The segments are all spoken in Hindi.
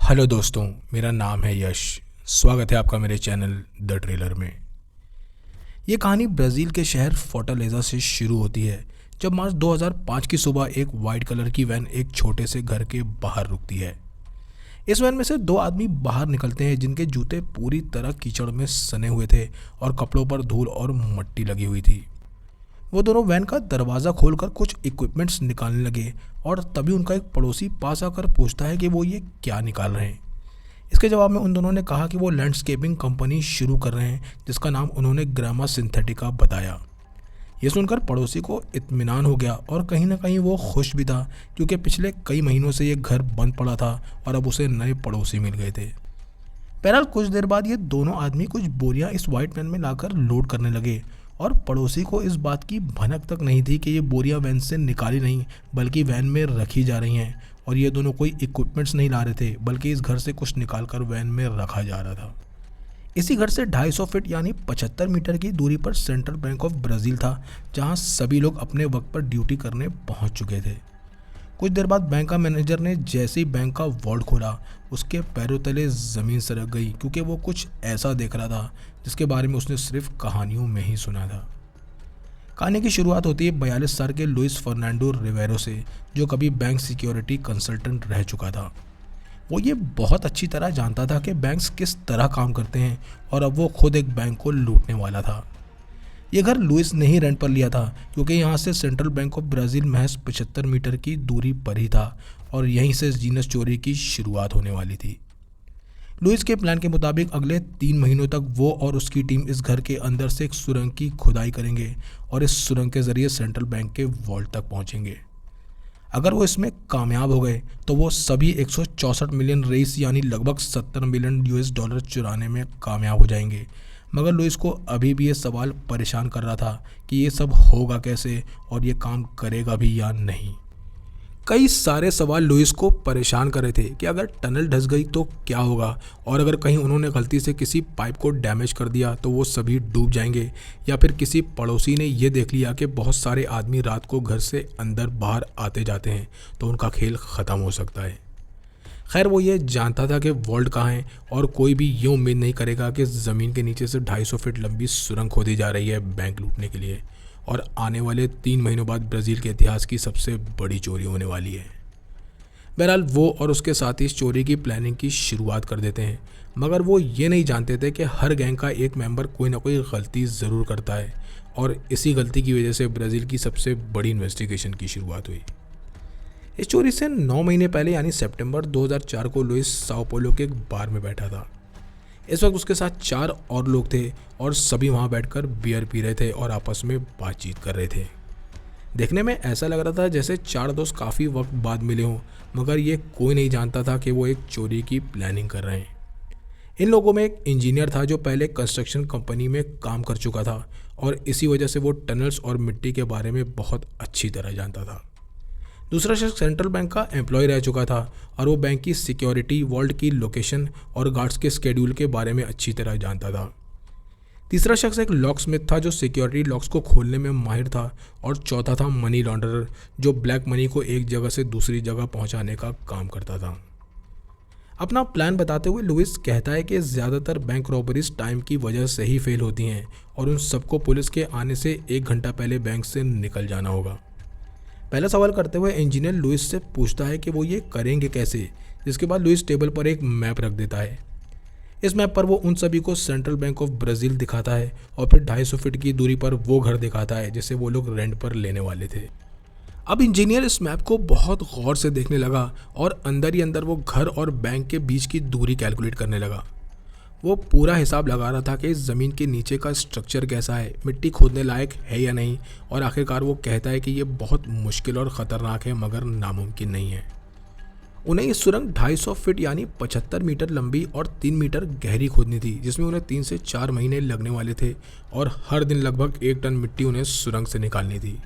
हेलो दोस्तों, मेरा नाम है यश। स्वागत है आपका मेरे चैनल द ट्रेलर में। ये कहानी ब्राज़ील के शहर फोर्टालेज़ा से शुरू होती है, जब मार्च 2005 की सुबह एक वाइट कलर की वैन एक छोटे से घर के बाहर रुकती है। इस वैन में से दो आदमी बाहर निकलते हैं जिनके जूते पूरी तरह कीचड़ में सने हुए थे और कपड़ों पर धूल और मिट्टी लगी हुई थी। वो दोनों वैन का दरवाज़ा खोलकर कुछ इक्विपमेंट्स निकालने लगे और तभी उनका एक पड़ोसी पास आकर पूछता है कि वो ये क्या निकाल रहे हैं। इसके जवाब में उन दोनों ने कहा कि वो लैंडस्केपिंग कंपनी शुरू कर रहे हैं, जिसका नाम उन्होंने ग्रामा सिंथेटिका बताया। ये सुनकर पड़ोसी को इत्मीनान हो गया और कहीं ना कहीं वो खुश भी था, क्योंकि पिछले कई महीनों से ये घर बंद पड़ा था और अब उसे नए पड़ोसी मिल गए थे। बहरहाल कुछ देर बाद ये दोनों आदमी कुछ बोरियां इस वाइट वैन में लाकर लोड करने लगे और पड़ोसी को इस बात की भनक तक नहीं थी कि ये बोरियां वैन से निकाली नहीं बल्कि वैन में रखी जा रही हैं, और ये दोनों कोई इक्विपमेंट्स नहीं ला रहे थे बल्कि इस घर से कुछ निकालकर वैन में रखा जा रहा था। इसी घर से 250 फीट यानी 75 मीटर की दूरी पर सेंट्रल बैंक ऑफ ब्राज़ील था, जहां सभी लोग अपने वक्त पर ड्यूटी करने पहुंच चुके थे। कुछ देर बाद बैंक का मैनेजर ने जैसे ही बैंक का वॉल्ट खोला, उसके पैरों तले ज़मीन सरक गई, क्योंकि वो कुछ ऐसा देख रहा था जिसके बारे में उसने सिर्फ कहानियों में ही सुना था। कहानी की शुरुआत होती है 42 साल के लुइस फर्नांडो रिवेरो से, जो कभी बैंक सिक्योरिटी कंसल्टेंट रह चुका था। वो ये बहुत अच्छी तरह जानता था कि बैंक्स किस तरह काम करते हैं, और अब वो खुद एक बैंक को लूटने वाला था। ये घर लुइस ने ही रेंट पर लिया था, क्योंकि यहाँ से सेंट्रल बैंक ऑफ ब्राज़ील महज 75 मीटर की दूरी पर ही था और यहीं से जीनस चोरी की शुरुआत होने वाली थी। लुइस के प्लान के मुताबिक अगले 3 महीनों तक वो और उसकी टीम इस घर के अंदर से एक सुरंग की खुदाई करेंगे और इस सुरंग के जरिए सेंट्रल बैंक के वॉल्ट तक पहुंचेंगे। अगर वो इसमें कामयाब हो गए तो वो सभी 164 मिलियन रेस यानी लगभग 70 मिलियन यूएस डॉलर चुराने में कामयाब हो जाएंगे। मगर लुइस को अभी भी ये सवाल परेशान कर रहा था कि ये सब होगा कैसे और ये काम करेगा भी या नहीं। कई सारे सवाल लुइस को परेशान कर रहे थे कि अगर टनल धंस गई तो क्या होगा, और अगर कहीं उन्होंने गलती से किसी पाइप को डैमेज कर दिया तो वो सभी डूब जाएंगे, या फिर किसी पड़ोसी ने ये देख लिया कि बहुत सारे आदमी रात को घर से अंदर बाहर आते जाते हैं तो उनका खेल ख़त्म हो सकता है। खैर, वो ये जानता था कि वॉल्ट कहाँ है, और कोई भी ये उम्मीद नहीं करेगा कि ज़मीन के नीचे से 250 फीट लंबी सुरंग खोदी जा रही है बैंक लूटने के लिए, और आने वाले 3 महीनों बाद ब्राज़ील के इतिहास की सबसे बड़ी चोरी होने वाली है। बहरहाल वो और उसके साथी इस चोरी की प्लानिंग की शुरुआत कर देते हैं, मगर वो ये नहीं जानते थे कि हर गैंग का एक मेंबर कोई ना कोई गलती ज़रूर करता है, और इसी गलती की वजह से ब्राज़ील की सबसे बड़ी इन्वेस्टिगेशन की शुरुआत हुई। इस चोरी से 9 महीने पहले यानी सितंबर 2004 को लुइस साओ पोलो के एक बार में बैठा था। इस वक्त उसके साथ 4 और लोग थे और सभी वहाँ बैठकर बियर पी रहे थे और आपस में बातचीत कर रहे थे। देखने में ऐसा लग रहा था जैसे 4 दोस्त काफ़ी वक्त बाद मिले हों, मगर ये कोई नहीं जानता था कि वो एक चोरी की प्लानिंग कर रहे हैं। इन लोगों में एक इंजीनियर था जो पहले कंस्ट्रक्शन कंपनी में काम कर चुका था, और इसी वजह से वो टनल्स और मिट्टी के बारे में बहुत अच्छी तरह जानता था। दूसरा शख्स सेंट्रल बैंक का एम्प्लॉय रह चुका था, और वो बैंक की सिक्योरिटी, वॉल्ट की लोकेशन और गार्ड्स के स्केड्यूल के बारे में अच्छी तरह जानता था। तीसरा शख्स एक लॉक स्मिथ था जो सिक्योरिटी लॉक्स को खोलने में माहिर था, और चौथा था मनी लॉन्ड्रर जो ब्लैक मनी को एक जगह से दूसरी जगह पहुंचाने का काम करता था। अपना प्लान बताते हुए लुइस कहता है कि ज़्यादातर बैंक रॉबरीज टाइम की वजह से ही फेल होती हैं, और उन सबको पुलिस के आने से 1 घंटा पहले बैंक से निकल जाना होगा। पहला सवाल करते हुए इंजीनियर लुइस से पूछता है कि वो ये करेंगे कैसे, जिसके बाद लुइस टेबल पर एक मैप रख देता है। इस मैप पर वो उन सभी को सेंट्रल बैंक ऑफ ब्राज़ील दिखाता है, और फिर 250 फीट की दूरी पर वो घर दिखाता है जिसे वो लोग रेंट पर लेने वाले थे। अब इंजीनियर इस मैप को बहुत गौर से देखने लगा और अंदर ही अंदर वो घर और बैंक के बीच की दूरी कैलकुलेट करने लगा। वो पूरा हिसाब लगा रहा था कि इस ज़मीन के नीचे का स्ट्रक्चर कैसा है, मिट्टी खोदने लायक है या नहीं, और आखिरकार वो कहता है कि ये बहुत मुश्किल और ख़तरनाक है मगर नामुमकिन नहीं है। उन्हें ये सुरंग 250 फीट यानी 75 मीटर लंबी और 3 मीटर गहरी खोदनी थी, जिसमें उन्हें 3 से 4 महीने लगने वाले थे, और हर दिन लगभग 1 टन मिट्टी उन्हें सुरंग से निकालनी थी।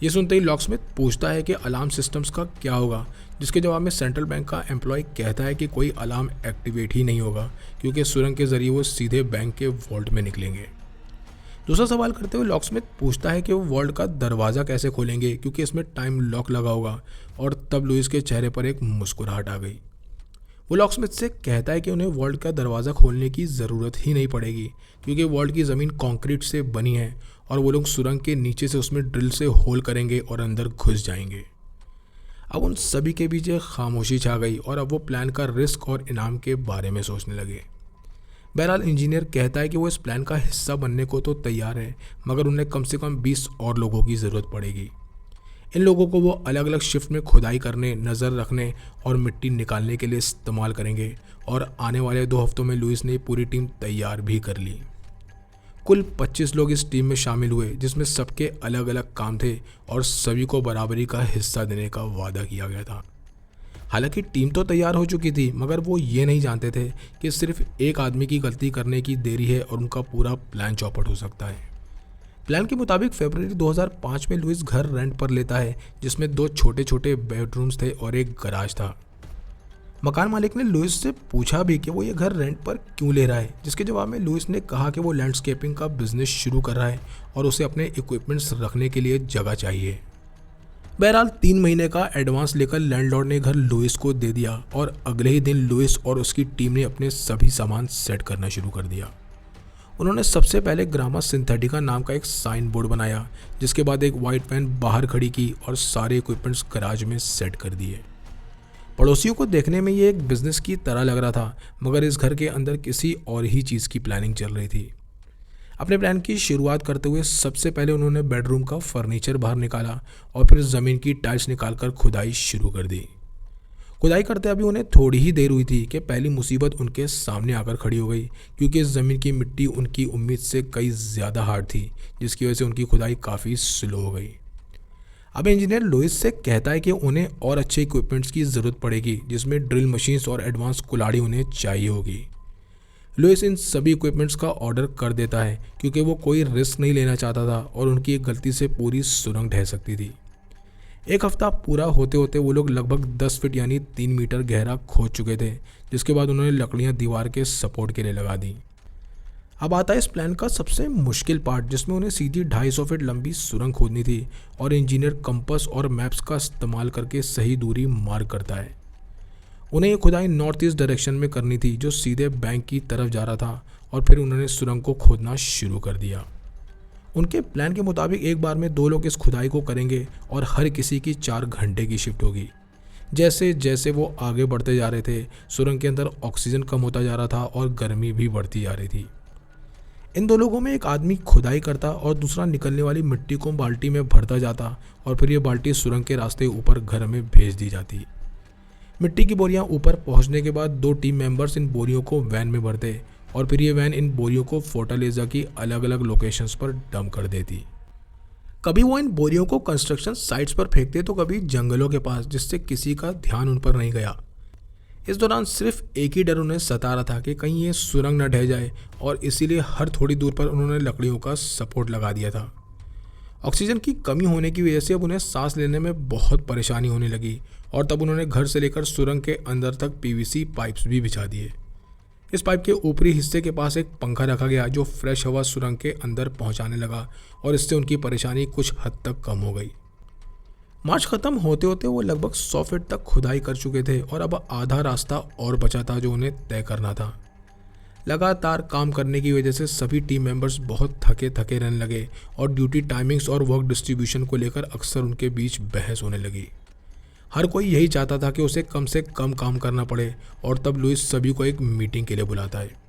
ये सुनते ही लॉकस्मिथ पूछता है कि अलार्म सिस्टम्स का क्या होगा, जिसके जवाब में सेंट्रल बैंक का एम्प्लॉय कहता है कि कोई अलार्म एक्टिवेट ही नहीं होगा, क्योंकि सुरंग के जरिए वो सीधे बैंक के वॉल्ट में निकलेंगे। दूसरा सवाल करते हुए लॉकस्मिथ पूछता है कि वो वॉल्ट का दरवाज़ा कैसे खोलेंगे, क्योंकि इसमें टाइम लॉक लगा होगा, और तब लुइस के चेहरे पर एक मुस्कुराहट आ गई। वो लॉकस्मिथ से कहता है कि उन्हें वॉल्ट का दरवाज़ा खोलने की ज़रूरत ही नहीं पड़ेगी, क्योंकि वॉल्ट की ज़मीन कंक्रीट से बनी है और वो लोग सुरंग के नीचे से उसमें ड्रिल से होल करेंगे और अंदर घुस जाएंगे। अब उन सभी के बीच एक खामोशी छा गई और अब वो प्लान का रिस्क और इनाम के बारे में सोचने लगे। बहरहाल इंजीनियर कहता है कि वो इस प्लान का हिस्सा बनने को तो तैयार है, मगर उन्हें कम से कम 20 और लोगों की ज़रूरत पड़ेगी। इन लोगों को वो अलग अलग शिफ्ट में खुदाई करने, नज़र रखने और मिट्टी निकालने के लिए इस्तेमाल करेंगे और आने वाले 2 हफ्तों में लुइस ने पूरी टीम तैयार भी कर ली। कुल 25 लोग इस टीम में शामिल हुए, जिसमें सबके अलग अलग काम थे और सभी को बराबरी का हिस्सा देने का वादा किया गया था। हालांकि टीम तो तैयार हो चुकी थी, मगर वो ये नहीं जानते थे कि सिर्फ एक आदमी की गलती करने की देरी है और उनका पूरा प्लान चौपट हो सकता है। प्लान के मुताबिक फरवरी 2005 में लुइस घर रेंट पर लेता है, जिसमें 2 छोटे छोटे बेडरूम्स थे और एक गराज था। मकान मालिक ने लुइस से पूछा भी कि वो ये घर रेंट पर क्यों ले रहा है, जिसके जवाब में लुइस ने कहा कि वो लैंडस्केपिंग का बिजनेस शुरू कर रहा है और उसे अपने इक्विपमेंट्स रखने के लिए जगह चाहिए। बहरहाल 3 महीने का एडवांस लेकर लैंडलॉर्ड ने घर लुइस को दे दिया और अगले ही दिन लुइस और उसकी टीम ने अपने सभी सामान सेट करना शुरू कर दिया। उन्होंने सबसे पहले ग्रामा सिंथेटिका नाम का एक साइन बोर्ड बनाया, जिसके बाद एक वाइट वैन बाहर खड़ी की और सारे इक्विपमेंट्स गराज में सेट कर दिए। पड़ोसियों को देखने में ये एक बिजनेस की तरह लग रहा था, मगर इस घर के अंदर किसी और ही चीज़ की प्लानिंग चल रही थी। अपने प्लान की शुरुआत करते हुए सबसे पहले उन्होंने बेडरूम का फर्नीचर बाहर निकाला और फिर ज़मीन की टाइल्स निकालकर खुदाई शुरू कर दी। खुदाई करते अभी उन्हें थोड़ी ही देर हुई थी कि पहली मुसीबत उनके सामने आकर खड़ी हो गई, क्योंकि इस ज़मीन की मिट्टी उनकी उम्मीद से कई ज़्यादा हार्ड थी, जिसकी वजह से उनकी खुदाई काफ़ी स्लो हो गई। अब इंजीनियर लुइस से कहता है कि उन्हें और अच्छे इक्विपमेंट्स की ज़रूरत पड़ेगी, जिसमें ड्रिल मशीन्स और एडवांस कुल्हाड़ी उन्हें चाहिए होगी। लुइस इन सभी इक्विपमेंट्स का ऑर्डर कर देता है, क्योंकि वो कोई रिस्क नहीं लेना चाहता था और उनकी एक गलती से पूरी सुरंग ढह सकती थी। एक हफ्ता पूरा होते होते वो लोग लगभग 10 फीट यानी 3 मीटर गहरा खोद चुके थे, जिसके बाद उन्होंने लकड़ियां दीवार के सपोर्ट के लिए लगा दी। अब आता है इस प्लान का सबसे मुश्किल पार्ट, जिसमें उन्हें सीधी 250 फीट लंबी सुरंग खोदनी थी और इंजीनियर कंपास और मैप्स का इस्तेमाल करके सही दूरी मार्क करता है। उन्हें ये खुदाई नॉर्थ ईस्ट डायरेक्शन में करनी थी, जो सीधे बैंक की तरफ जा रहा था, और फिर उन्होंने सुरंग को खोदना शुरू कर दिया। उनके प्लान के मुताबिक एक बार में 2 लोग इस खुदाई को करेंगे और हर किसी की 4 घंटे की शिफ्ट होगी। जैसे जैसे वो आगे बढ़ते जा रहे थे, सुरंग के अंदर ऑक्सीजन कम होता जा रहा था और गर्मी भी बढ़ती जा रही थी। इन 2 लोगों में एक आदमी खुदाई करता और दूसरा निकलने वाली मिट्टी को बाल्टी में भरता जाता और फिर ये बाल्टी सुरंग के रास्ते ऊपर घर में भेज दी जाती। मिट्टी की बोरियां ऊपर पहुंचने के बाद 2 टीम मेंबर्स इन बोरियों को वैन में भरते और फिर ये वैन इन बोरियों को फोर्टालेजा की अलग अलग लोकेशंस पर डंप कर देती। कभी वो इन बोरियों को कंस्ट्रक्शन साइट्स पर फेंकते तो कभी जंगलों के पास, जिससे किसी का ध्यान उन पर नहीं गया। इस दौरान सिर्फ एक ही डर उन्हें सता रहा था कि कहीं ये सुरंग न ढह जाए, और इसीलिए हर थोड़ी दूर पर उन्होंने लकड़ियों का सपोर्ट लगा दिया था। ऑक्सीजन की कमी होने की वजह से अब उन्हें सांस लेने में बहुत परेशानी होने लगी और तब उन्होंने घर से लेकर सुरंग के अंदर तक पीवीसी पाइप्स भी बिछा दिए। इस पाइप के ऊपरी हिस्से के पास एक पंखा रखा गया, जो फ्रेश हवा सुरंग के अंदर पहुंचाने लगा और इससे उनकी परेशानी कुछ हद तक कम हो गई। मार्च खत्म होते होते वो लगभग 100 फीट तक खुदाई कर चुके थे और अब आधा रास्ता और बचा था जो उन्हें तय करना था। लगातार काम करने की वजह से सभी टीम मेंबर्स बहुत थके थके रहने लगे और ड्यूटी टाइमिंग्स और वर्क डिस्ट्रीब्यूशन को लेकर अक्सर उनके बीच बहस होने लगी। हर कोई यही चाहता था कि उसे कम से कम काम करना पड़े, और तब लुइस सभी को एक मीटिंग के लिए बुलाता है।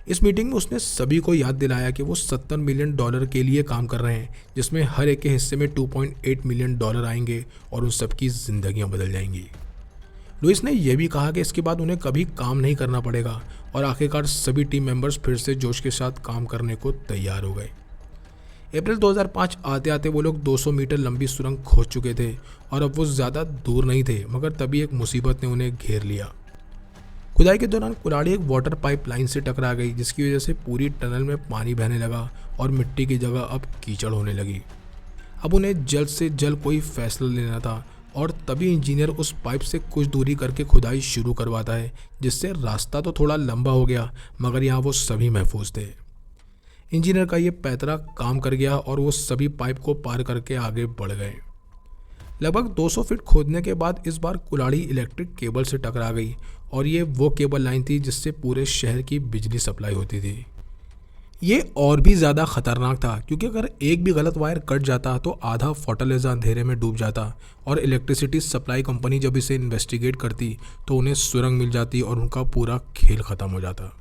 इस मीटिंग में उसने सभी को याद दिलाया कि वो $70 मिलियन के लिए काम कर रहे हैं, जिसमें हर एक के हिस्से में $2.8 मिलियन आएंगे और उन सबकी ज़िंदगियाँ बदल जाएंगी। लुइस ने यह भी कहा कि इसके बाद उन्हें कभी काम नहीं करना पड़ेगा, और आखिरकार सभी टीम मेंबर्स फिर से जोश के साथ काम करने को तैयार हो गए। अप्रैल 2005 आते आते वो लोग 200 मीटर लंबी सुरंग खोद चुके थे और अब वो ज़्यादा दूर नहीं थे, मगर तभी एक मुसीबत ने उन्हें घेर लिया। खुदाई के दौरान कुल्हाड़ी एक वाटर पाइप लाइन से टकरा गई, जिसकी वजह से पूरी टनल में पानी बहने लगा और मिट्टी की जगह अब कीचड़ होने लगी। अब उन्हें जल्द से जल्द कोई फैसला लेना था, और तभी इंजीनियर उस पाइप से कुछ दूरी करके खुदाई शुरू करवाता है, जिससे रास्ता तो थोड़ा लंबा हो गया, मगर यहाँ वो सभी महफूज थे। इंजीनियर का ये पैतरा काम कर गया और वो सभी पाइप को पार करके आगे बढ़ गए। लगभग 200 फीट खोदने के बाद इस बार कुल्हाड़ी इलेक्ट्रिक केबल से टकरा गई और ये वो केबल लाइन थी जिससे पूरे शहर की बिजली सप्लाई होती थी। ये और भी ज़्यादा खतरनाक था क्योंकि अगर एक भी गलत वायर कट जाता तो आधा फोर्टालेज़ा अंधेरे में डूब जाता और इलेक्ट्रिसिटी सप्लाई कंपनी जब इसे इन्वेस्टिगेट करती तो उन्हें सुरंग मिल जाती और उनका पूरा खेल ख़त्म हो जाता।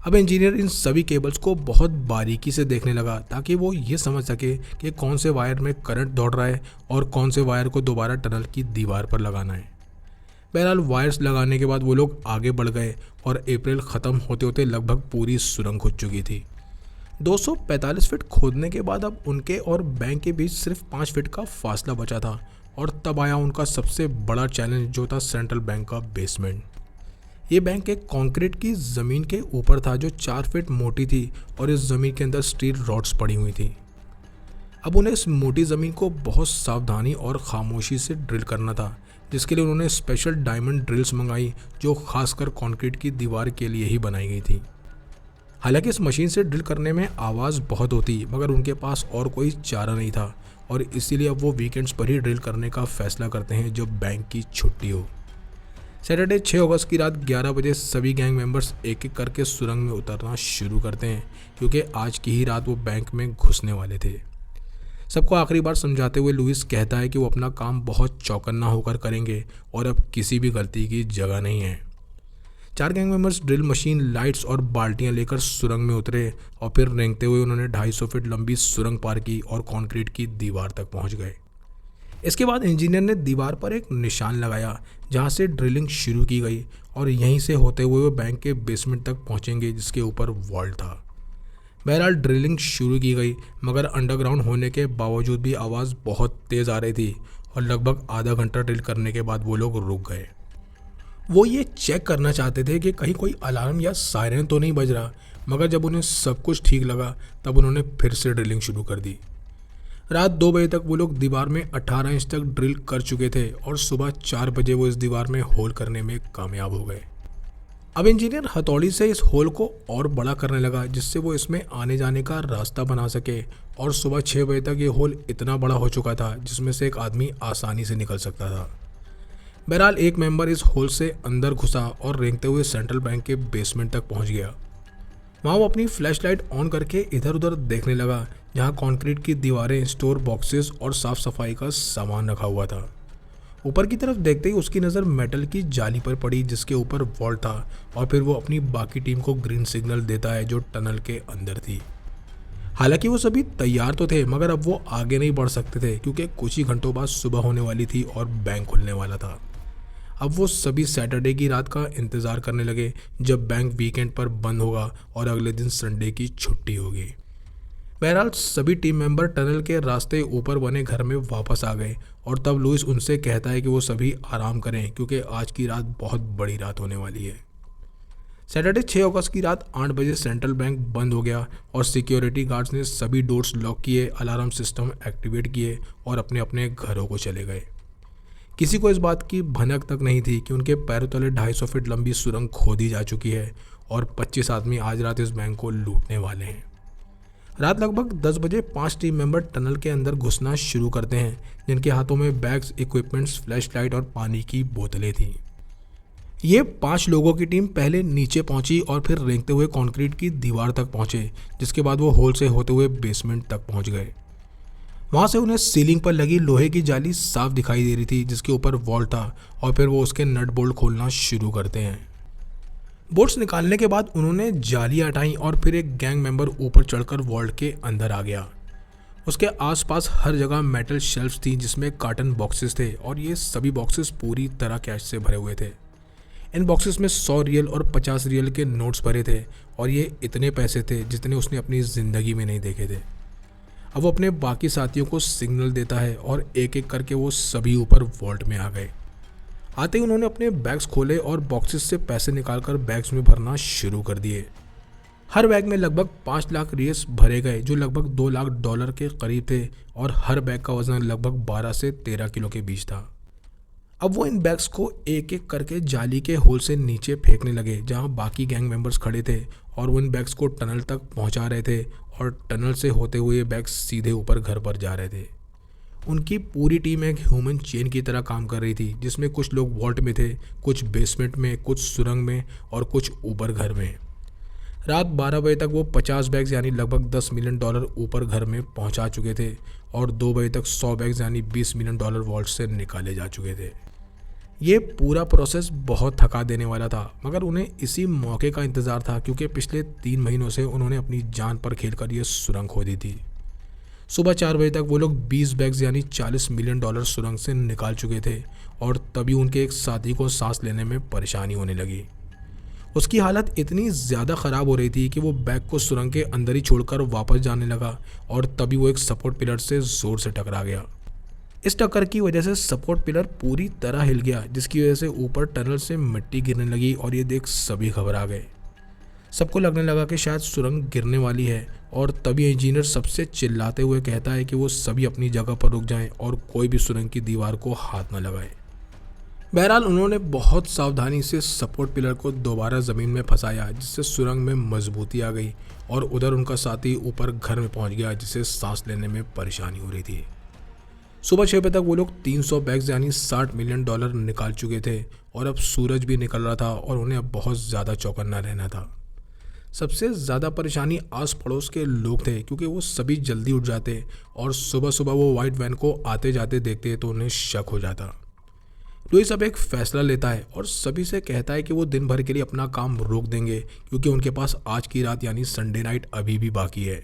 अब इंजीनियर इन सभी केबल्स को बहुत बारीकी से देखने लगा ताकि वो ये समझ सके कि कौन से वायर में करंट दौड़ रहा है और कौन से वायर को दोबारा टनल की दीवार पर लगाना है। बहरहाल वायर्स लगाने के बाद वो लोग आगे बढ़ गए और अप्रैल ख़त्म होते होते लगभग पूरी सुरंग खुद चुकी थी। 245 फीट खोदने के बाद अब उनके और बैंक के बीच सिर्फ 5 फीट का फासला बचा था और तब आया उनका सबसे बड़ा चैलेंज जो था सेंट्रल बैंक का बेसमेंट। ये बैंक एक कंक्रीट की ज़मीन के ऊपर था जो 4 फीट मोटी थी और इस ज़मीन के अंदर स्टील रॉड्स पड़ी हुई थी। अब उन्हें इस मोटी ज़मीन को बहुत सावधानी और खामोशी से ड्रिल करना था, जिसके लिए उन्होंने स्पेशल डायमंड ड्रिल्स मंगाई जो खासकर कंक्रीट की दीवार के लिए ही बनाई गई थी। हालांकि इस मशीन से ड्रिल करने में आवाज़ बहुत होती मगर उनके पास और कोई चारा नहीं था और इसीलिए अब वो वीकेंड्स पर ही ड्रिल करने का फैसला करते हैं जब बैंक की छुट्टी हो। सैटरडे 6 अगस्त की रात 11 बजे सभी गैंग मेंबर्स एक एक करके सुरंग में उतरना शुरू करते हैं क्योंकि आज की ही रात वो बैंक में घुसने वाले थे। सबको आखिरी बार समझाते हुए लुइस कहता है कि वो अपना काम बहुत चौकन्ना होकर करेंगे और अब किसी भी गलती की जगह नहीं है। 4 gang members drill machine, lights और बाल्टियां लेकर सुरंग में उतरे और फिर रेंगते हुए उन्होंने 250 फीट लंबी सुरंग पार की और कंक्रीट की दीवार तक पहुंच गए। इसके बाद इंजीनियर ने दीवार पर एक निशान लगाया जहां से ड्रिलिंग शुरू की गई और यहीं से होते हुए वो बैंक के बेसमेंट तक पहुंचेंगे जिसके ऊपर वॉल्ट था। बहरहाल ड्रिलिंग शुरू की गई मगर अंडरग्राउंड होने के बावजूद भी आवाज़ बहुत तेज़ आ रही थी और लगभग आधा घंटा ड्रिल करने के बाद वो लोग रुक गए। वो ये चेक करना चाहते थे कि कहीं कोई अलार्म या सायरन तो नहीं बज रहा, मगर जब उन्हें सब कुछ ठीक लगा तब उन्होंने फिर से ड्रिलिंग शुरू कर दी। रात 2 बजे तक वो लोग दीवार में 18 इंच तक ड्रिल कर चुके थे और सुबह 4 बजे वो इस दीवार में होल करने में कामयाब हो गए। अब इंजीनियर हथौड़ी से इस होल को और बड़ा करने लगा जिससे वो इसमें आने जाने का रास्ता बना सके और सुबह 6 बजे तक ये होल इतना बड़ा हो चुका था जिसमें से एक आदमी आसानी से निकल सकता था। बहरहाल एक मेंबर इस होल से अंदर घुसा और रेंगते हुए सेंट्रल बैंक के बेसमेंट तक पहुंच गया। वहाँ वो अपनी फ्लैशलाइट ऑन करके इधर उधर देखने लगा जहाँ कंक्रीट की दीवारें, स्टोर बॉक्सेस और साफ सफाई का सामान रखा हुआ था। ऊपर की तरफ देखते ही उसकी नज़र मेटल की जाली पर पड़ी जिसके ऊपर वॉल्ट था और फिर वो अपनी बाकी टीम को ग्रीन सिग्नल देता है जो टनल के अंदर थी। हालांकि वो सभी तैयार तो थे मगर अब वो आगे नहीं बढ़ सकते थे क्योंकि कुछ ही घंटों बाद सुबह होने वाली थी और बैंक खुलने वाला था। अब वो सभी सैटरडे की रात का इंतज़ार करने लगे जब बैंक वीकेंड पर बंद होगा और अगले दिन संडे की छुट्टी होगी। बहरहाल सभी टीम मेंबर टनल के रास्ते ऊपर बने घर में वापस आ गए और तब लुइस उनसे कहता है कि वो सभी आराम करें क्योंकि आज की रात बहुत बड़ी रात होने वाली है। सैटरडे 6 अगस्त की रात 8 बजे सेंट्रल बैंक बंद हो गया और सिक्योरिटी गार्ड्स ने सभी डोर्स लॉक किए, अलार्म सिस्टम एक्टिवेट किए और अपने अपने घरों को चले गए। किसी को इस बात की भनक तक नहीं थी कि उनके पैरों तले 250 फीट लंबी सुरंग खोदी जा चुकी है और 25 आदमी आज रात इस बैंक को लूटने वाले हैं। रात लगभग 10 बजे 5 टीम मेंबर टनल के अंदर घुसना शुरू करते हैं जिनके हाथों में बैग्स, इक्विपमेंट्स, फ्लैशलाइट और पानी की बोतलें थीं। ये 5 लोगों की टीम पहले नीचे पहुंची और फिर रेंगते हुए कंक्रीट की दीवार तक पहुंचे जिसके बाद वो होल से होते हुए बेसमेंट तक पहुंच गए। वहाँ से उन्हें सीलिंग पर लगी लोहे की जाली साफ दिखाई दे रही थी जिसके ऊपर वॉल्ट था और फिर वो उसके नट बोल्ट खोलना शुरू करते हैं। बोल्ट्स निकालने के बाद उन्होंने जाली हटाई और फिर एक गैंग मेंबर ऊपर चढ़कर वॉल्ट के अंदर आ गया। उसके आसपास हर जगह मेटल शेल्फ्स थी जिसमें कार्टन बॉक्सेस थे और ये सभी बॉक्सेस पूरी तरह कैश से भरे हुए थे। इन बॉक्सेस में 100 रियल और 50 रियल के नोट्स भरे थे और ये इतने पैसे थे जितने उसने अपनी ज़िंदगी में नहीं देखे थे। अब वो अपने बाकी साथियों को सिग्नल देता है और एक एक करके वो सभी ऊपर वॉल्ट में आ गए। आते ही उन्होंने अपने बैग्स खोले और बॉक्सेस से पैसे निकालकर बैग्स में भरना शुरू कर दिए। हर बैग में लगभग 5 लाख रियल्स भरे गए जो लगभग $2 लाख के करीब थे और हर बैग का वजन लगभग 12 से 13 किलो के बीच था। अब वो इन बैग्स को एक एक करके जाली के होल से नीचे फेंकने लगे जहां बाकी गैंग मेंबर्स खड़े थे और वो इन बैग्स को टनल तक पहुंचा रहे थे और टनल से होते हुए बैग्स सीधे ऊपर घर पर जा रहे थे। उनकी पूरी टीम एक ह्यूमन चेन की तरह काम कर रही थी, जिसमें कुछ लोग वॉल्ट में थे, कुछ बेसमेंट में, कुछ सुरंग में और कुछ ऊपर घर में। रात 12 बजे तक वो 50 बैग्स यानी लगभग $10 मिलियन ऊपर घर में पहुंचा चुके थे और 2 बजे तक 100 बैग्स यानी $20 मिलियन वॉल्ट से निकाले जा चुके थे। ये पूरा प्रोसेस बहुत थका देने वाला था, मगर उन्हें इसी मौके का इंतज़ार था क्योंकि पिछले 3 महीनों से उन्होंने अपनी जान पर खेलकर ये सुरंग खोदी थी। सुबह 4 बजे तक वो लोग 20 बैग्स यानी $40 मिलियन सुरंग से निकाल चुके थे और तभी उनके एक साथी को सांस लेने में परेशानी होने लगी। उसकी हालत इतनी ज़्यादा ख़राब हो रही थी कि वो बैग को सुरंग के अंदर ही छोड़कर वापस जाने लगा और तभी वो एक सपोर्ट पिलर से ज़ोर से टकरा गया। इस टक्कर की वजह से सपोर्ट पिलर पूरी तरह हिल गया, जिसकी वजह से ऊपर टनल से मिट्टी गिरने लगी और ये देख सभी घबरा गए। सबको लगने लगा कि शायद सुरंग गिरने वाली है और तभी इंजीनियर सबसे चिल्लाते हुए कहता है कि वो सभी अपनी जगह पर रुक जाएं और कोई भी सुरंग की दीवार को हाथ न लगाए। बहरहाल उन्होंने बहुत सावधानी से सपोर्ट पिलर को दोबारा ज़मीन में फंसाया, जिससे सुरंग में मजबूती आ गई और उधर उनका साथी ऊपर घर में पहुंच गया, जिससे सांस लेने में परेशानी हो रही थी। सुबह 6 बजे तक वो लोग 300 बैग्स यानी $60 मिलियन निकाल चुके थे और अब सूरज भी निकल रहा था और उन्हें अब बहुत ज़्यादा चौकन्ना रहना था। सबसे ज़्यादा परेशानी आस पड़ोस के लोग थे, क्योंकि वो सभी जल्दी उठ जाते और सुबह सुबह वो वाइट वैन को आते जाते देखते तो उन्हें शक हो जाता। लुइस अब एक फ़ैसला लेता है और सभी से कहता है कि वो दिन भर के लिए अपना काम रोक देंगे, क्योंकि उनके पास आज की रात यानी संडे नाइट अभी भी बाकी है।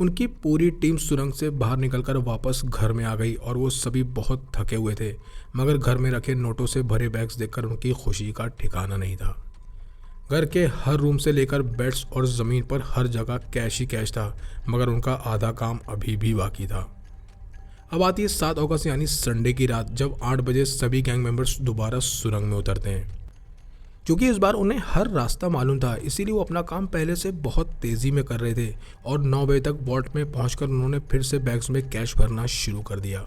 उनकी पूरी टीम सुरंग से बाहर निकलकर वापस घर में आ गई और वो सभी बहुत थके हुए थे, मगर घर में रखे नोटों से भरे बैग्स देखकर उनकी खुशी का ठिकाना नहीं था। घर के हर रूम से लेकर बेड्स और ज़मीन पर हर जगह कैश ही कैश था, मगर उनका आधा काम अभी भी बाकी था। अब आती है 7 अगस्त यानी संडे की रात, जब 8 बजे सभी गैंग मेंबर्स दोबारा सुरंग में उतरते हैं। क्योंकि इस बार उन्हें हर रास्ता मालूम था, इसीलिए वो अपना काम पहले से बहुत तेज़ी में कर रहे थे और 9 बजे तक वॉल्ट में पहुंचकर उन्होंने फिर से बैग्स में कैश भरना शुरू कर दिया।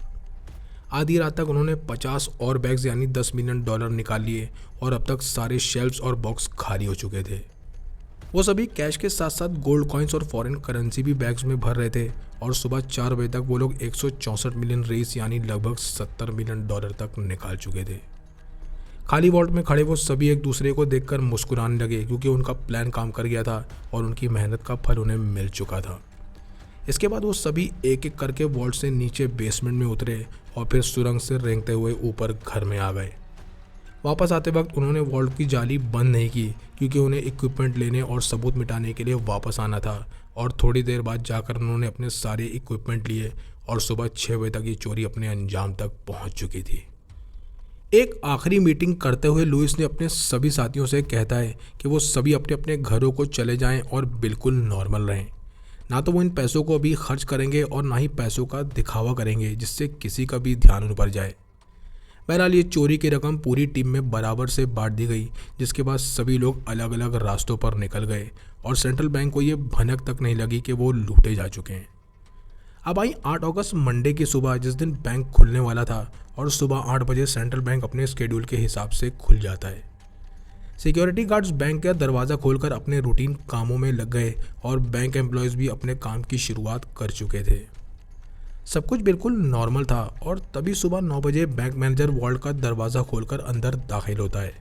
आधी रात तक उन्होंने 50 और बैग्स यानी $10 मिलियन निकाल लिए और अब तक सारे शेल्फ्स और बॉक्स खाली हो चुके थे। वो सभी कैश के साथ साथ गोल्ड कॉइन्स और फॉरेन करेंसी भी बैग्स में भर रहे थे और सुबह 4 बजे तक वो लोग 164 मिलियन रेस यानी लगभग $70 मिलियन तक निकाल चुके थे। खाली वॉल्ट में खड़े वो सभी एक दूसरे को देखकर मुस्कुराने लगे, क्योंकि उनका प्लान काम कर गया था और उनकी मेहनत का फल उन्हें मिल चुका था। इसके बाद वो सभी एक एक करके वॉल्ट से नीचे बेसमेंट में उतरे और फिर सुरंग से रेंगते हुए ऊपर घर में आ गए। वापस आते वक्त उन्होंने वॉल्ट की जाली बंद नहीं की, क्योंकि उन्हें इक्विपमेंट लेने और सबूत मिटाने के लिए वापस आना था और थोड़ी देर बाद जाकर उन्होंने अपने सारे इक्विपमेंट लिए और सुबह 6 बजे तक ये चोरी अपने अंजाम तक पहुंच चुकी थी। एक आखिरी मीटिंग करते हुए लुइस ने अपने सभी साथियों से कहता है कि वो सभी अपने अपने घरों को चले जाएं और बिल्कुल नॉर्मल रहें। ना तो वो इन पैसों को अभी खर्च करेंगे और ना ही पैसों का दिखावा करेंगे, जिससे किसी का भी ध्यान उन पर जाए। बहरहाल ये चोरी की रकम पूरी टीम में बराबर से बांट दी गई, जिसके बाद सभी लोग अलग अलग रास्तों पर निकल गए और सेंट्रल बैंक को ये भनक तक नहीं लगी कि वो लूटे जा चुके हैं। अब आई 8 अगस्त मंडे की सुबह, जिस दिन बैंक खुलने वाला था और सुबह 8 बजे सेंट्रल बैंक अपने स्केड्यूल के हिसाब से खुल जाता है। सिक्योरिटी गार्ड्स बैंक का दरवाज़ा खोलकर अपने रूटीन कामों में लग गए और बैंक एम्प्लॉयज़ भी अपने काम की शुरुआत कर चुके थे। सब कुछ बिल्कुल नॉर्मल था और तभी सुबह 9 बजे बैंक मैनेजर वॉल्ट का दरवाज़ा खोलकर अंदर दाखिल होता है।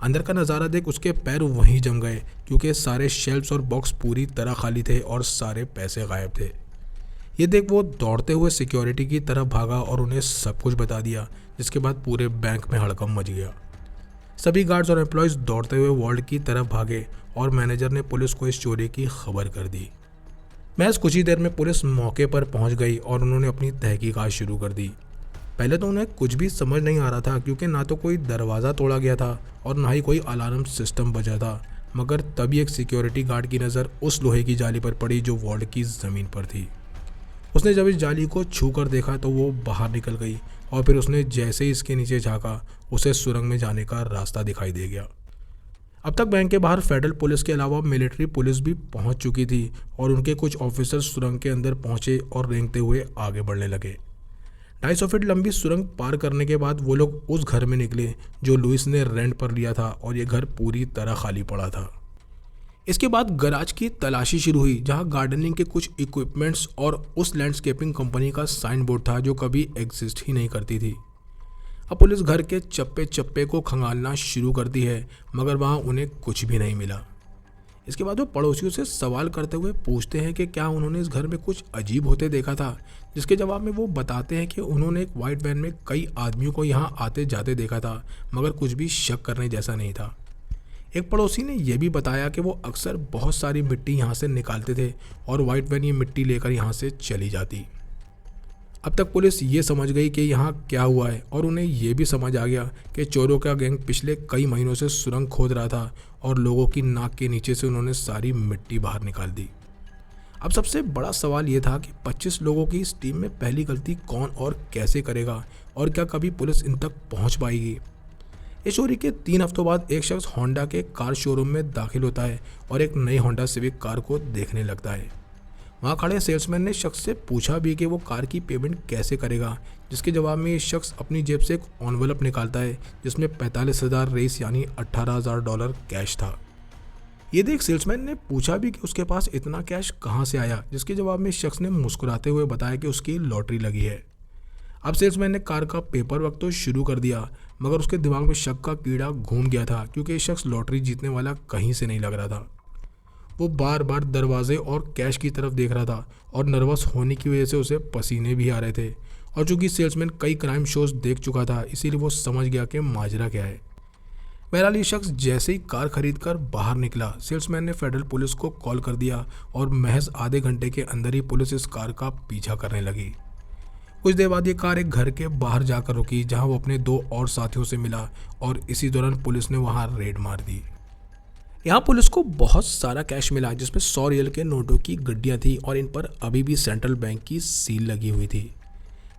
अंदर का नज़ारा देख उसके पैर वहीं जम गए, क्योंकि सारे शेल्फ्स और बॉक्स पूरी तरह खाली थे और सारे पैसे गायब थे। ये देख वो दौड़ते हुए सिक्योरिटी की तरफ भागा और उन्हें सब कुछ बता दिया, जिसके बाद पूरे बैंक में हड़कंप मच गया। सभी गार्ड्स और एम्प्लॉयज़ दौड़ते हुए वॉल्ट की तरफ भागे और मैनेजर ने पुलिस को इस चोरी की खबर कर दी। महज कुछ ही देर में पुलिस मौके पर पहुंच गई और उन्होंने अपनी तहकीकात शुरू कर दी। पहले तो उन्हें कुछ भी समझ नहीं आ रहा था, क्योंकि ना तो कोई दरवाज़ा तोड़ा गया था और ना ही कोई अलार्म सिस्टम बजा था, मगर तभी एक सिक्योरिटी गार्ड की नज़र उस लोहे की जाली पर पड़ी जो वॉल्ट की ज़मीन पर थी। उसने जब इस जाली को छू कर देखा तो वो बाहर निकल गई और फिर उसने जैसे ही इसके नीचे झाँका, उसे सुरंग में जाने का रास्ता दिखाई दे गया। अब तक बैंक के बाहर फेडरल पुलिस के अलावा मिलिट्री पुलिस भी पहुंच चुकी थी और उनके कुछ ऑफिसर्स सुरंग के अंदर पहुंचे और रेंगते हुए आगे बढ़ने लगे। 250 फीट लंबी सुरंग पार करने के बाद वो लोग उस घर में निकले जो लुइस ने रेंट पर लिया था और ये घर पूरी तरह खाली पड़ा था। इसके बाद गैराज की तलाशी शुरू हुई जहां गार्डनिंग के कुछ इक्विपमेंट्स और उस लैंडस्केपिंग कंपनी का साइन बोर्ड था जो कभी एग्जिस्ट ही नहीं करती थी। अब पुलिस घर के चप्पे चप्पे को खंगालना शुरू करती है मगर वहां उन्हें कुछ भी नहीं मिला। इसके बाद वो पड़ोसियों से सवाल करते हुए पूछते हैं कि क्या उन्होंने इस घर में कुछ अजीब होते देखा था, जिसके जवाब में वो बताते हैं कि उन्होंने एक वाइट वैन में कई आदमियों को यहाँ आते जाते देखा था मगर कुछ भी शक करने जैसा नहीं था। एक पड़ोसी ने यह भी बताया कि वो अक्सर बहुत सारी मिट्टी यहाँ से निकालते थे और वाइट वैन ये मिट्टी लेकर यहाँ से चली जाती। अब तक पुलिस ये समझ गई कि यहाँ क्या हुआ है और उन्हें ये भी समझ आ गया कि चोरों का गैंग पिछले कई महीनों से सुरंग खोद रहा था और लोगों की नाक के नीचे से उन्होंने सारी मिट्टी बाहर निकाल दी। अब सबसे बड़ा सवाल ये था कि 25 लोगों की इस टीम में पहली गलती कौन और कैसे करेगा और क्या कभी पुलिस इन तक पहुँच पाएगी। इस चोरी के 3 हफ्तों बाद एक शख्स होंडा के कार शोरूम में दाखिल होता है और एक नई होंडा सिविक कार को देखने लगता है। वहाँ खड़े सेल्समैन ने शख्स से पूछा भी कि वो कार की पेमेंट कैसे करेगा, जिसके जवाब में ये शख्स अपनी जेब से एक एनवेलप निकालता है जिसमें 45,000 रेस यानी $18,000 कैश था। ये देख सेल्समैन ने पूछा भी कि उसके पास इतना कैश कहाँ से आया, जिसके जवाब में शख्स ने मुस्कुराते हुए बताया कि उसकी लॉटरी लगी है। अब सेल्समैन ने कार का पेपर वर्क तो शुरू कर दिया मगर उसके दिमाग में शक का कीड़ा घूम गया था क्योंकि ये शख्स लॉटरी जीतने वाला कहीं से नहीं लग रहा था। वो बार बार दरवाजे और कैश की तरफ देख रहा था और नर्वस होने की वजह से उसे पसीने भी आ रहे थे और चूंकि सेल्समैन कई क्राइम शोज देख चुका था इसीलिए वो समझ गया कि माजरा क्या है। बहरहाल ये शख्स जैसे ही कार खरीद कर बाहर निकला, सेल्समैन ने फेडरल पुलिस को कॉल कर दिया और महज आधे घंटे के अंदर ही पुलिस इस कार का पीछा करने लगी। कुछ देर बाद ये कार एक घर के बाहर जाकर रुकी जहां वो अपने 2 और साथियों से मिला और इसी दौरान पुलिस ने वहां रेड मार दी। यहाँ पुलिस को बहुत सारा कैश मिला जिसमें 100 रियल के नोटों की गड्डियाँ थी और इन पर अभी भी सेंट्रल बैंक की सील लगी हुई थी।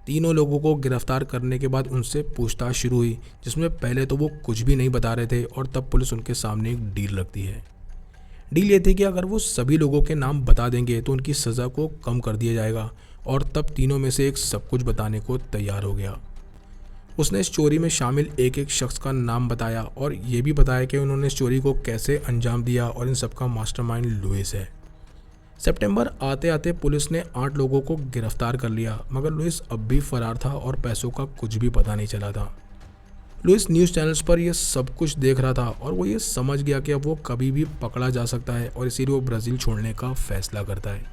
तीनों लोगों को गिरफ्तार करने के बाद उनसे पूछताछ शुरू हुई जिसमें पहले तो वो कुछ भी नहीं बता रहे थे और तब पुलिस उनके सामने एक डील रखती है। डील ये थी कि अगर वो सभी लोगों के नाम बता देंगे तो उनकी सज़ा को कम कर दिया जाएगा और तब तीनों में से एक सब कुछ बताने को तैयार हो गया। उसने इस चोरी में शामिल एक एक शख्स का नाम बताया और ये भी बताया कि उन्होंने इस चोरी को कैसे अंजाम दिया और इन सब का मास्टरमाइंड लुइस है। सितंबर आते आते पुलिस ने 8 लोगों को गिरफ्तार कर लिया मगर लुइस अब भी फरार था और पैसों का कुछ भी पता नहीं चला था। लुइस न्यूज़ चैनल्स पर यह सब कुछ देख रहा था और वो ये समझ गया कि अब वो कभी भी पकड़ा जा सकता है और इसीलिए वो ब्राज़ील छोड़ने का फैसला करता है।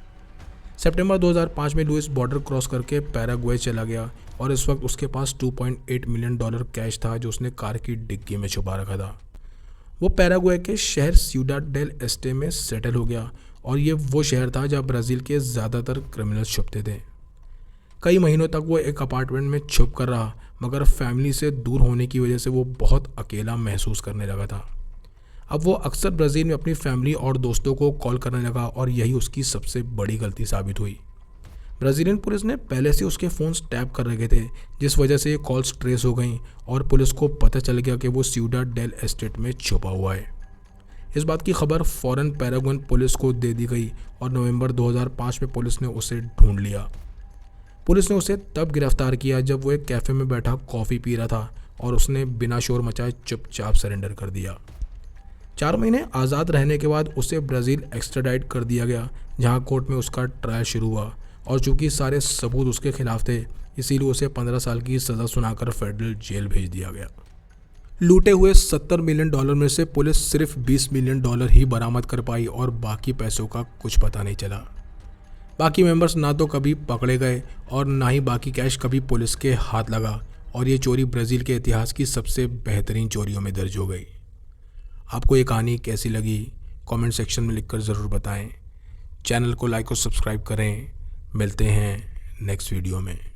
सितंबर 2005 में लुइस बॉर्डर क्रॉस करके पैराग्वे चला गया और इस वक्त उसके पास $2.8 मिलियन कैश था जो उसने कार की डिग्गी में छुपा रखा था। वो पैराग्वे के शहर सिउडाड डेल एस्टे में सेटल हो गया और ये वो शहर था जहाँ ब्राज़ील के ज़्यादातर क्रिमिनल्स छुपते थे। कई महीनों तक वो एक अपार्टमेंट में छुप कर रहा मगर फैमिली से दूर होने की वजह से वो बहुत अकेला महसूस करने लगा था। अब वो अक्सर ब्राज़ील में अपनी फैमिली और दोस्तों को कॉल करने लगा और यही उसकी सबसे बड़ी गलती साबित हुई। ब्राज़ीलियन पुलिस ने पहले से उसके फ़ोन्स टैप कर रखे थे जिस वजह से ये कॉल्स ट्रेस हो गई और पुलिस को पता चल गया कि वो सिउडाड डेल एस्टेट में छुपा हुआ है। इस बात की खबर फ़ौरन पैराग्वेन पुलिस को दे दी गई और नवंबर 2005 में पुलिस ने उसे ढूंढ लिया। पुलिस ने उसे तब गिरफ्तार किया जब वो एक कैफ़े में बैठा कॉफ़ी पी रहा था और उसने बिना शोर मचाए चुपचाप सरेंडर कर दिया। 4 महीने आज़ाद रहने के बाद उसे ब्राज़ील एक्स्ट्राडाइट कर दिया गया जहां कोर्ट में उसका ट्रायल शुरू हुआ और चूंकि सारे सबूत उसके खिलाफ थे इसीलिए उसे 15 साल की सज़ा सुनाकर फेडरल जेल भेज दिया गया। लूटे हुए $70 मिलियन में से पुलिस सिर्फ $20 मिलियन ही बरामद कर पाई और बाकी पैसों का कुछ पता नहीं चला। बाकी मेंबर्स ना तो कभी पकड़े गए और ना ही बाकी कैश कभी पुलिस के हाथ लगा और ये चोरी ब्राज़ील के इतिहास की सबसे बेहतरीन चोरियों में दर्ज हो गई। आपको ये कहानी कैसी लगी कमेंट सेक्शन में लिखकर ज़रूर बताएं। चैनल को लाइक और सब्सक्राइब करें। मिलते हैं नेक्स्ट वीडियो में।